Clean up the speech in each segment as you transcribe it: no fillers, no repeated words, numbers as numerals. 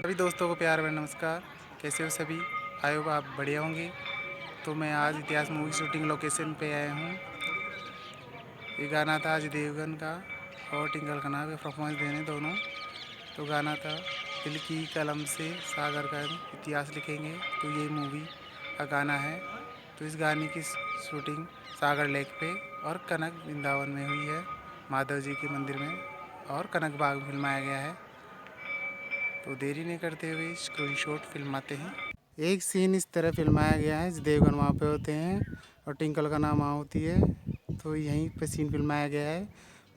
सभी दोस्तों को प्यार भरा नमस्कार। कैसे हो सभी? आए हो आप बढ़िया होंगे। तो मैं आज इतिहास मूवी शूटिंग लोकेशन पे आया हूँ। ये गाना था अजय देवगन का और टिंकल खन्ना का परफॉर्मेंस देने दोनों। तो गाना था दिल की कलम से सागर का इतिहास लिखेंगे। तो ये मूवी का गाना है। तो इस गाने की शूटिंग सागर लेक पे और कनक वृंदावन में हुई है, माधव जी के मंदिर में, और कनक बाग में फिल्माया गया है। तो देरी नहीं करते हुए स्क्रीनशॉट फिल्माते हैं। एक सीन इस तरह फिल्माया गया है, देवगन वहाँ पे होते हैं और टिंकल का नाम वहाँ होती है। तो यहीं पे सीन फिल्माया गया है।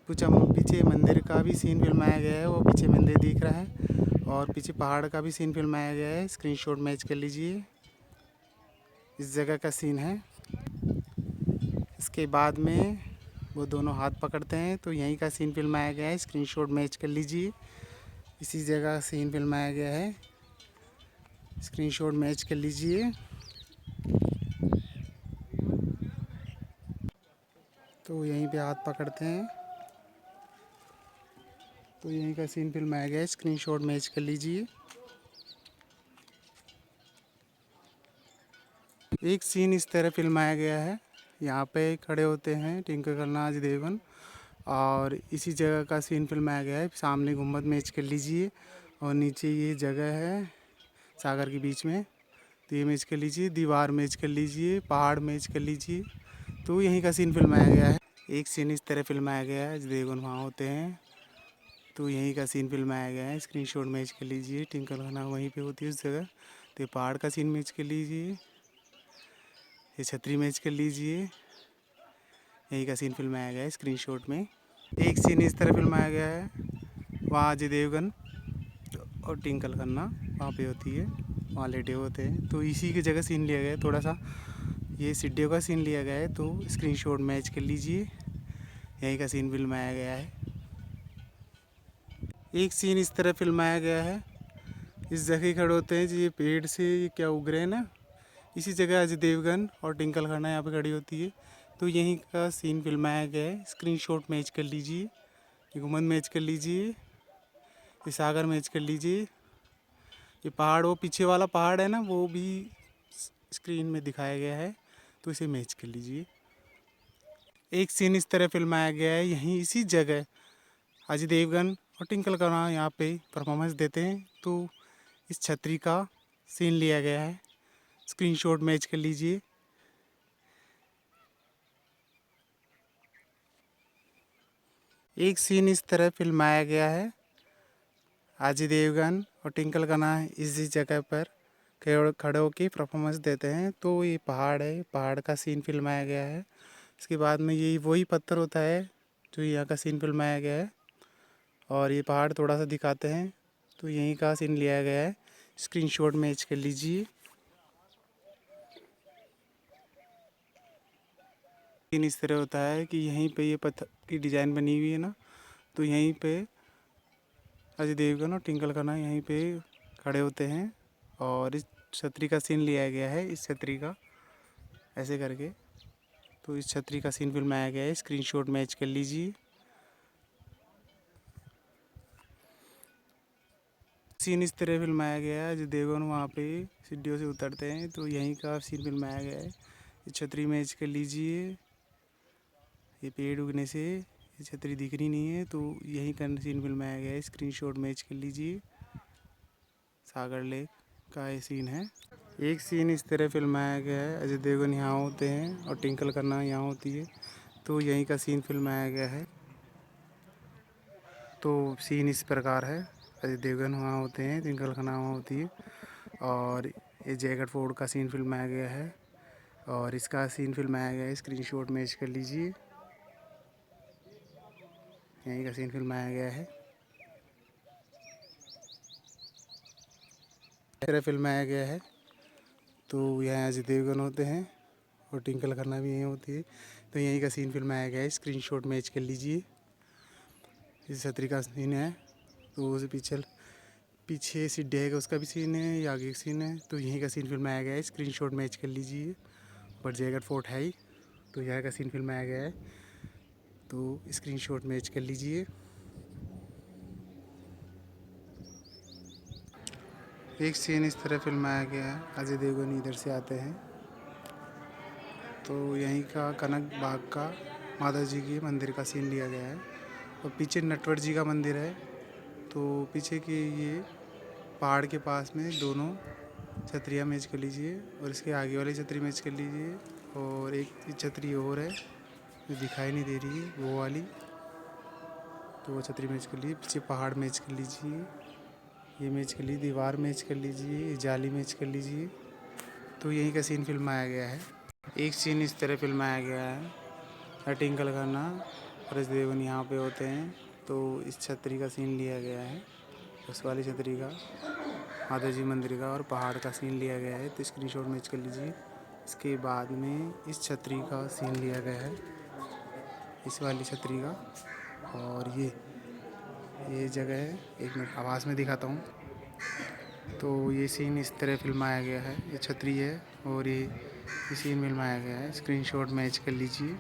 कुछ हम पीछे मंदिर का भी सीन फिल्माया गया है, वो पीछे मंदिर दिख रहा है, और पीछे पहाड़ का भी सीन फिल्माया गया है। स्क्रीनशॉट मैच कर लीजिए, इस जगह का सीन है। इसके बाद में वो दोनों हाथ पकड़ते हैं, तो यहीं का सीन फिल्माया गया है। स्क्रीनशॉट मैच कर लीजिए, इसी जगह का सीन फिल्माया गया है। स्क्रीनशॉट मैच कर लीजिए। तो यहीं पे हाथ पकड़ते हैं, तो यहीं का सीन फिल्माया गया है। स्क्रीनशॉट मैच कर लीजिए। एक सीन इस तरह फिल्माया गया है, यहाँ पे खड़े होते हैं टिंकल खन्ना, अजय देवगन, और इसी जगह का सीन फिल्माया गया है। सामने गुम्बद मैच कर लीजिए और नीचे ये जगह है सागर के बीच में, तो ये मैच कर लीजिए। दीवार मैच कर लीजिए, पहाड़ मैच कर लीजिए। तो यहीं का सीन फिल्माया गया है। एक सीन इस तरह फिल्माया गया है, अजय देवगन वहाँ होते हैं, तो यहीं का सीन फिल्माया गया है। स्क्रीनशॉट मैच कर लीजिए। टिंकल खन्ना वहीं पे होती है उस जगह। तो ये पहाड़ का सीन मैच कर लीजिए, ये छतरी मैच कर लीजिए। यहीं का सीन फिल्माया गया है स्क्रीनशॉट में। एक सीन इस तरह फिल्माया गया है, वहाँ अजय देवगन और टिंकल खन्ना वहाँ पे होती है, वहाँ लेटे होते हैं। तो इसी की जगह सीन लिया गया है, थोड़ा सा ये सीढ़ियों का सीन लिया गया है। तो स्क्रीनशॉट मैच कर लीजिए, यहीं का सीन फिल्माया गया है। एक सीन इस तरह फिल्माया गया है, इस जगह खड़े होते हैं जी, ये पेड़ से ये क्या उग रहे हैं ना, इसी जगह अजय देवगन और टिंकल खन्ना यहाँ पे खड़ी होती है। तो यहीं का सीन फिल्माया गया है। स्क्रीनशॉट मैच कर लीजिए, ये गुम्बद मैच कर लीजिए, ये सागर मैच कर लीजिए। ये पहाड़, वो पीछे वाला पहाड़ है ना, वो भी स्क्रीन में दिखाया गया है, तो इसे मैच कर लीजिए। एक सीन इस तरह फिल्माया गया है, यहीं इसी जगह अजय देवगन और टिंकल खन्ना यहाँ पे परफॉर्मेंस देते हैं। तो इस छतरी का सीन लिया गया है। स्क्रीनशॉट मैच कर लीजिए। एक सीन इस तरह फिल्माया गया है, अजय देवगन और टिंकल खन्ना इसी जगह पर खड़े होकर परफॉर्मेंस देते हैं। तो ये पहाड़ है, पहाड़ का सीन फिल्माया गया है। इसके बाद में यही वही पत्थर होता है जो यहाँ का सीन फिल्माया गया है, और ये पहाड़ थोड़ा सा दिखाते हैं, तो यहीं का सीन लिया गया है। स्क्रीनशॉट मैच कर लीजिए। सीन इस तरह होता है कि यहीं पे ये पत्थर की डिज़ाइन बनी हुई है ना, तो यहीं पे अजय देवगन और टिंकल खन्ना यहीं पे खड़े होते हैं, और इस छतरी का सीन लिया गया है, इस छतरी का ऐसे करके। तो इस छतरी का सीन फिल्माया गया है। स्क्रीनशॉट मैच कर लीजिए। सीन इस तरह फिल्माया गया है, अजय देवगन वहाँ पे सीढ़ियों से उतरते हैं, तो यहीं का सीन फिल्माया गया है। ये छतरी मैच कर लीजिए, ये पेड़ उगने से ये छतरी दिख रही नहीं है, तो यहीं का सीन फिल्माया गया है। स्क्रीनशॉट मैच कर लीजिए। सागर लेक का ये सीन है। एक सीन इस तरह फिल्माया गया है, अजय देवगन यहाँ होते हैं और टिंकल खन्ना यहाँ होती है, तो यहीं का सीन फिल्माया गया है। तो सीन इस प्रकार है, अजय देवगन वहाँ होते हैं, टिंकल खन्ना वहाँ होती है, और ये जैकेट फोर्ड का सीन फिल्माया गया है, और इसका सीन फिल्माया गया है। स्क्रीनशॉट मैच कर लीजिए, यहीं का सीन फिल्माया गया है। इस तरह फिल्माया गया है, तो यहाँ अजय देवगन होते हैं और टिंकल खन्ना भी यहीं होती है, तो यहीं का सीन फिल्माया गया है। स्क्रीनशॉट मैच कर लीजिए। इस छतरी का सीन है, तो उसे पीछे सीढ़ी है उसका भी सीन है, या आगे सीन है, तो यहीं का सीन फिल्माया गया है। स्क्रीनशॉट मैच कर लीजिए। ऊपर जैकेट फोर्ट है ही, तो यहाँ का सीन फिल्माया गया है, तो स्क्रीनशॉट मैच कर लीजिए। एक सीन इस तरह फिल्माया गया है, अजय देवगन इधर से आते हैं तो यहीं का कनक बाग का माता जी के मंदिर का सीन लिया गया है और पीछे नटवर जी का मंदिर है। तो पीछे के ये पहाड़ के पास में दोनों छतरियाँ मैच कर लीजिए और इसके आगे वाली छतरी मैच कर लीजिए और एक छतरी और है जो दिखाई नहीं दे रही है वो वाली, तो वो छतरी मैच कर लीजिए। पीछे पहाड़ मैच कर लीजिए, ये मैच कर लीजिए, दीवार मैच कर लीजिए, ये जाली मैच कर लीजिए। तो यहीं का सीन फिल्माया गया है। एक सीन इस तरह फिल्माया गया है, टिंकल खन्ना और अजय देवगन यहाँ पे होते हैं तो इस छतरी का सीन लिया गया है, उस वाली छतरी का, माता जी मंदिर का और पहाड़ का सीन लिया गया है। तो स्क्रीनशॉट मैच कर लीजिए। इसके बाद में इस छतरी का सीन लिया गया है, इस वाली छतरी का, और ये जगह है, एक मिनट आवाज़ में दिखाता हूँ। तो ये सीन इस तरह फिल्माया गया है, ये छतरी है और ये सीन फिल्माया गया है। स्क्रीनशॉट मैच कर लीजिए।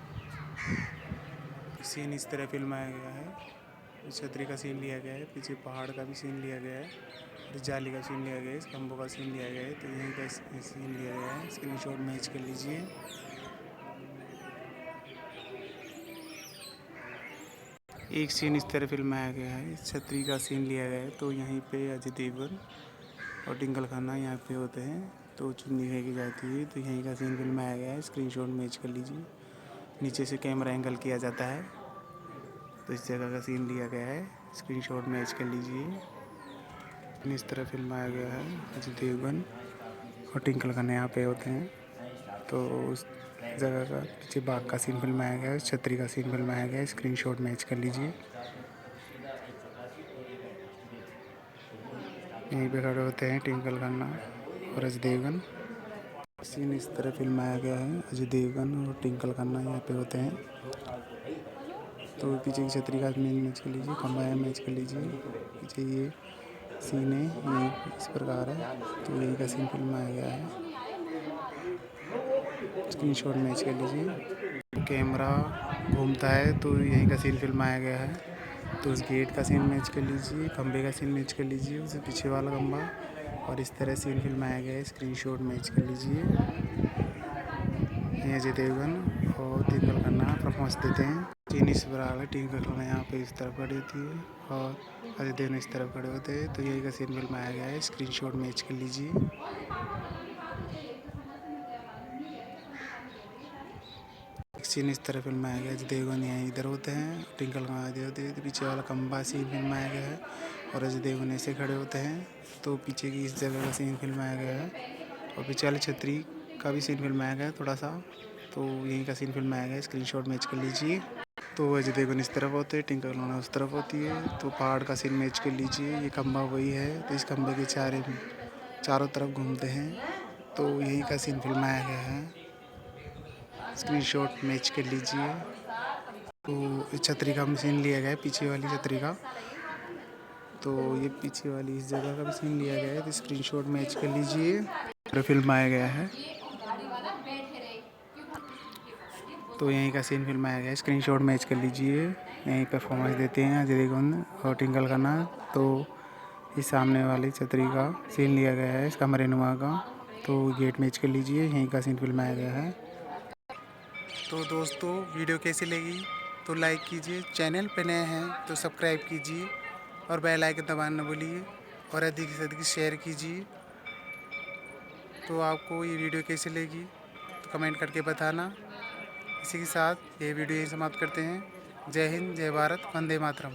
सीन इस तरह फिल्माया गया है, इस छतरी का सीन लिया गया है, पीछे पहाड़ का भी सीन लिया गया है, इस जाली का सीन लिया गया है, इस खंभों का सीन लिया गया है। तो यहीं का सीन लिया गया है, स्क्रीनशॉट मैच कर लीजिए। एक सीन इस तरह फिल्माया गया है, इस छतरी का सीन लिया गया है। तो यहीं पे अजय देवगन और टिंकल खन्ना यहाँ पे होते हैं तो चुन्नी फेंकी जाती है। तो यहीं का सीन फिल्माया गया है, स्क्रीनशॉट मैच कर लीजिए। नीचे से कैमरा एंगल किया जाता है तो इस जगह का सीन लिया गया है, स्क्रीनशॉट मैच कर लीजिए। इस तरह फिल्माया गया है, अजय देवगन और टिंकल खन्ना यहाँ पे होते हैं तो उस जगह का पीछे बाग का सीन फिल्माया गया है, छतरी का सीन फिल्माया गया है, स्क्रीनशॉट मैच कर लीजिए। यहीं पे खड़े होते हैं टिंकल खन्ना और अजय देवगन। सीन इस तरह फिल्माया गया है, अजय देवगन और टिंकल खन्ना यहाँ पे होते हैं तो पीछे की छतरी का मैच कर लीजिए, खंबा मैच कर लीजिए। पीछे ये सीन है, ये इस प्रकार है तो यहीं का सीन फिल्माया गया है, स्क्रीनशॉट मैच कर लीजिए। कैमरा घूमता है तो यहीं का सीन फिल्माया गया है तो उस गेट का सीन मैच कर लीजिए, खंबे का सीन मैच कर लीजिए, उससे पीछे वाला खंबा, और इस तरह सीन फिल्माया गया है, स्क्रीनशॉट मैच कर लीजिए। ये अजय देवगन और टिंकल खन्ना परफॉर्मेंस देते हैं। सीन इस प्रकार है, टिंकल खन्ना यहाँ पे इस तरफ खड़ी होती है और अजय देवगन इस तरफ खड़े होते हैं तो यही का सीन फिल्माया गया है, स्क्रीनशॉट मैच कर लीजिए। सीन इस तरह फिल्माया गया है, अजय देवगन यहाँ इधर होते हैं, टिंकल खन्ना इधर होते हैं तो पीछे वाला खंबा सीन फिल्माया गया है और अजय देवगन ऐसे खड़े होते हैं तो पीछे की इस जगह का सीन फिल्माया गया है और पीछे वाली छतरी का भी सीन फिल्माया गया है थोड़ा सा, तो यहीं का सीन फिल्माया गया है, स्क्रीनशॉट मैच कर लीजिए। तो अजय देवगन इस तरफ होते हैं, टिंकल खन्ना उस तरफ होती है तो पहाड़ का सीन मैच कर लीजिए। ये खंबा वही है तो इस खंबे के चारों तरफ घूमते हैं तो यहीं का सीन फिल्माया गया है, स्क्रीनशॉट मैच कर लीजिए। तो इस छतरी का सीन लिया गया है, पीछे वाली छतरी का, तो ये पीछे वाली इस जगह का भी सीन लिया गया है तो स्क्रीनशॉट मैच कर लीजिए। फिल्माया गया है तो यहीं का सीन फिल्माया गया है, स्क्रीनशॉट मैच कर लीजिए। यहीं परफॉर्मेंस देते हैं अजय देवगन और टिंकल खन्ना। तो इस सामने वाली छतरी का सीन लिया गया है, इस कमरे नुमा का, तो गेट मैच कर लीजिए। यहीं का सीन फिल्माया गया है। तो दोस्तों वीडियो कैसी लगी तो लाइक कीजिए, चैनल पे नए हैं तो सब्सक्राइब कीजिए और बेल आइकन दबाना न भूलिए और अधिक से अधिक शेयर कीजिए। तो आपको ये वीडियो कैसी लगी तो कमेंट करके बताना। इसी के साथ ये वीडियो यही समाप्त करते हैं। जय हिंद, जय भारत, वंदे मातरम।